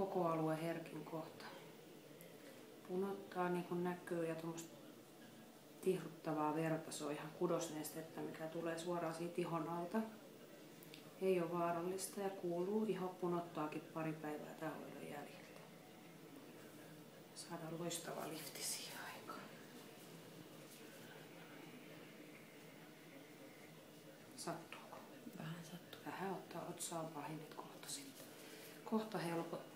koko alue herkin kohta. Punottaa niin kuin näkyy ja tuommoista tihruttavaa verta, se on ihan kudosnestettä, mikä tulee suoraan siitä ihon alta. Ei ole vaarallista ja kuuluu. Iho punottaakin pari päivää tämän hoidon jäljiltä. Saadaan loistava lifti siihen aikaan. Sattuuko? Vähän sattuu. Vähän ottaa otsaan pahinit kohta sitten. Kohta helpottaa.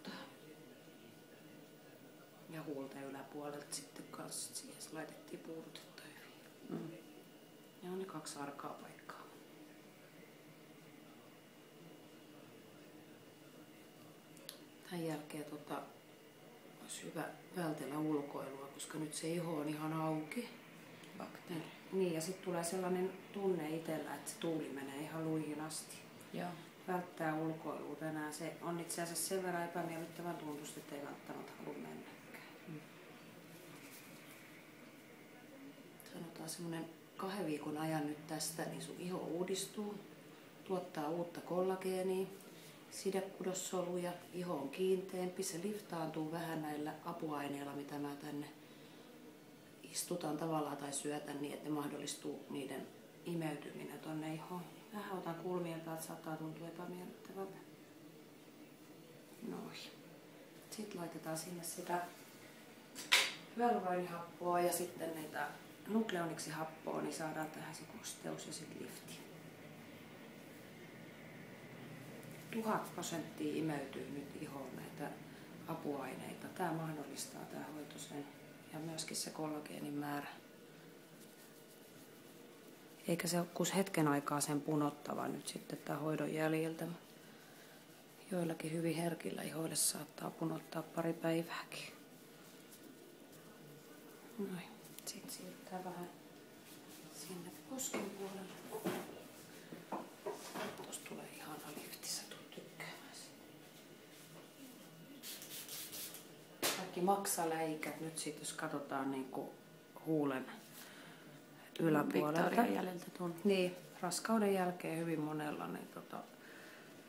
Ja huulten yläpuolelta sitten kanssa siihen laitettiin puudutetta hyvin. Ja on ne 2 arkaa paikkaa. Tämän jälkeen olisi hyvä vältellä ulkoilua, koska nyt se iho on ihan auki. Bakteeri. Niin, ja sitten tulee sellainen tunne itsellä, että se tuuli menee ihan luihin asti. Joo. Välttää ulkoilua tänään. Se on itse asiassa sen verran epämiellyttävän tuntusta, että ei välttämättä halua mennäkään. Sanotaan semmoinen 2 viikon ajan nyt tästä, niin sun iho uudistuu, tuottaa uutta kollageenia, sidekudossoluja, iho on kiinteämpi, se liftaantuu vähän näillä apuaineilla, mitä mä tänne istutan tavallaan tai syötän niin, että mahdollistuu niiden imeytyminen tonne ihoon. Vähän otan kulmien päältä, saattaa tuntua epämiellyttävältä. Noin. Sitten laitetaan sinne sitä hyaluroniihappoa ja sitten näitä nukleoniksihappoa, niin saadaan tähän se kosteus ja sitten lifti. 1000% imeytyy nyt ihoon näitä apuaineita. Tämä mahdollistaa tämä hoito sen ja myöskin se kollageenin määrä. Eikä se ole kuin hetken aikaa sen punottava nyt sitten tämän hoidon jäljiltä. Joillakin hyvin herkillä ihoille saattaa punottaa pari päivääkin. Noin. Sitten siirrytään vähän sinne posken puolelle. Tuossa tulee ihana lifti, sä tulet tykkäämään sitä. Kaikki maksaläikät nyt sitten, jos katsotaan niinku huulen yläpuolelta. Victorian jäljiltä tuntuu. Niin, raskauden jälkeen hyvin monella niin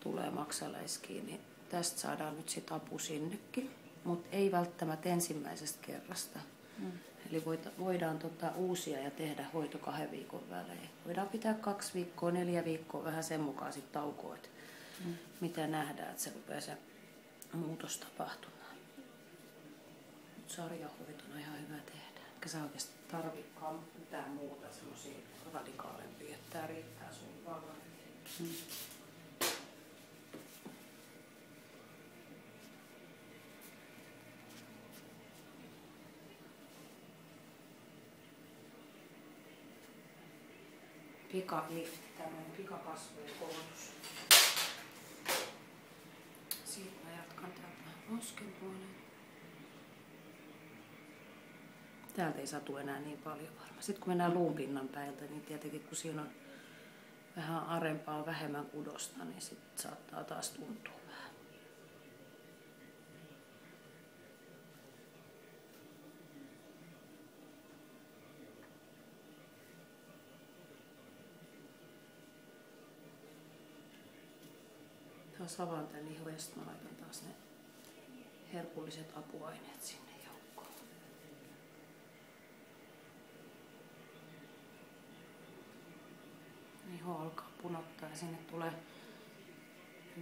tulee maksaläiskiin, niin tästä saadaan nyt sit apu sinnekin, mutta ei välttämättä ensimmäisestä kerrasta. Eli voidaan uusia ja tehdä hoito 2 viikon välein. Voidaan pitää 2 viikkoa, 4 viikkoa, vähän sen mukaan sit taukoa, että mitä nähdään, että se rupeaa se muutos tapahtumaan. Mut sarjahoitona ihan hyvä tehdä. Eikä sä oikeasti tarvitsekaan mitään muuta semmosia radikaalempia, että tää riittää sun vallan. Pikalifti, tämmöinen pikakasvojen koulutus. Siitä mä jatkan täältä posken puolelle. Täältä ei satu enää niin paljon varmaan. Sitten kun mennään luunpinnan päältä, niin tietenkin kun siinä on vähän arempaa, vähemmän kudosta, niin sitten saattaa taas tuntua vähän. Taas avaan tän ihon ja sitten mä laitan taas ne herkulliset apuaineet sinne joukkoon. Iho alkaa punottaa ja sinne tulee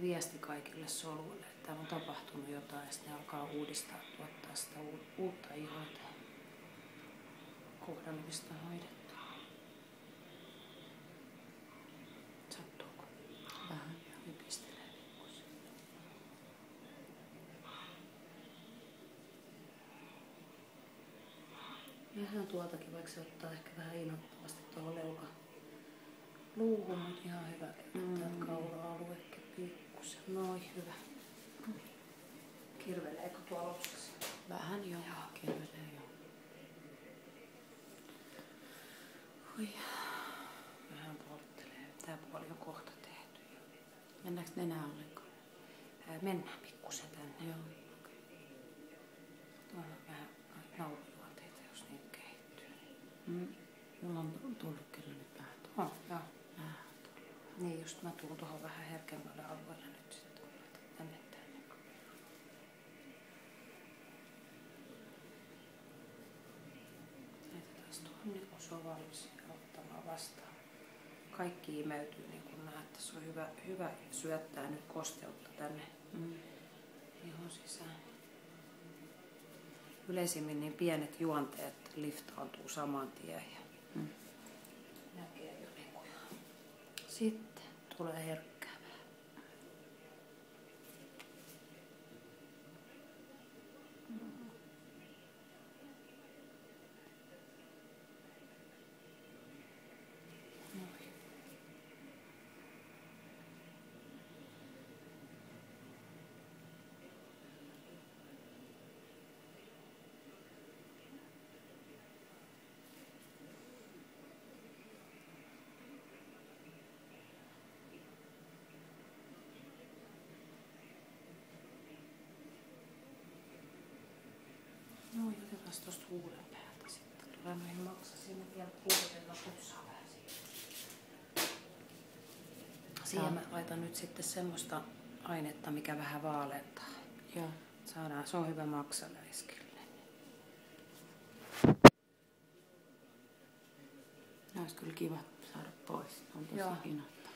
viesti kaikille soluille, että täällä on tapahtunut jotain ja sitten ne alkaa uudistaa, tuottaa sitä uutta ihoa kohdallista hoidettua. Sattuuko? Vähän. Hypistelee pikkusen. Vähän tuoltakin, vaikka se ottaa ehkä vähän innoittavasti tuohon luuhun, mutta ihan hyvä. Täältä kaula-aluekin pikkusen. Noin, hyvä. Kirveleekö tuolla otsassa? Vähän joo. Kirvelee joo. Oi. Vähän polttelee. Tää puoli on kohta tehty. Mennäänkö nenää ollenkaan? Mennään pikkusen tänne. Joo. Tuolla on vähän naulujuonteita, jos niitä kehittyy. Mulla on tullut kyllä nyt vähän Oh, joo. vähän. Niin just mä tuun tuohon vähän herkemmälle alueelle nyt sitten. Tänne. vastaan. Kaikki imeytyy niin kuin näette. Se on hyvä syöttää nyt kosteutta tänne ihon sisään. Yleisimmin niin pienet juonteet liftaantuu saman tien ja näkee jo niin kuin. Sitten tulee herkkää. No, otetaan tuosta huulen päältä sitten. Tulee noihin maksasiin vielä kuudella putsaa vähän siihen. Siihen mä laitan nyt sitten semmoista ainetta, mikä vähän vaalentaa. Joo. Saadaan, se on hyvä maksaläiskille. Ne olisi kyllä kiva saada pois. On tosi innoittavaa.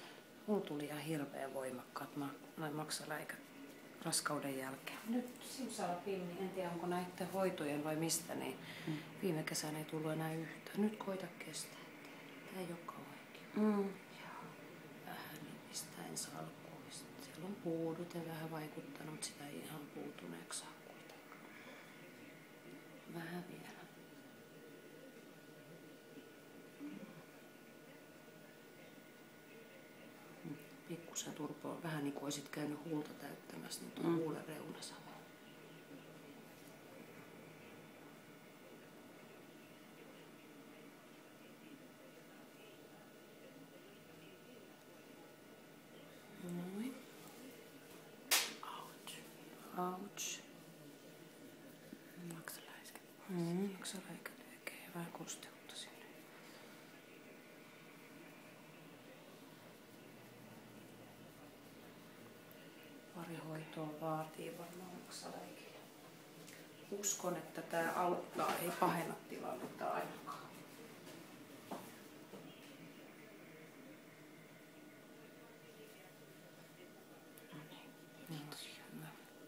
Mulla tuli ihan hirveän voimakkaat noin maksaläikät raskauden jälkeen. Nyt simsalabim, en tiedä onko näiden hoitojen vai mistä, niin viime kesänä ei tullut enää yhtään. Nyt koita kestää. Tää ei olekaan oikein. Vähän nimistäen salkkuista. Siellä on puudute vähän vaikuttanut, mutta sitä ei ihan puutuneeksi saa kuitenkaan. Vähän vielä. Pikkusen turpoa, vähän niin kuin olisit käynyt huulta täyttämässä, niin tuo huulen reuna sama. Noin. Ouch. Maksaläiskä. Maksaläikä tekee vähän kosteutta sinne. Pari hoitoa vaatii varmaan maksaläikillä. Uskon, että tämä auttaa, ei pahenna tilannetta ainakaan.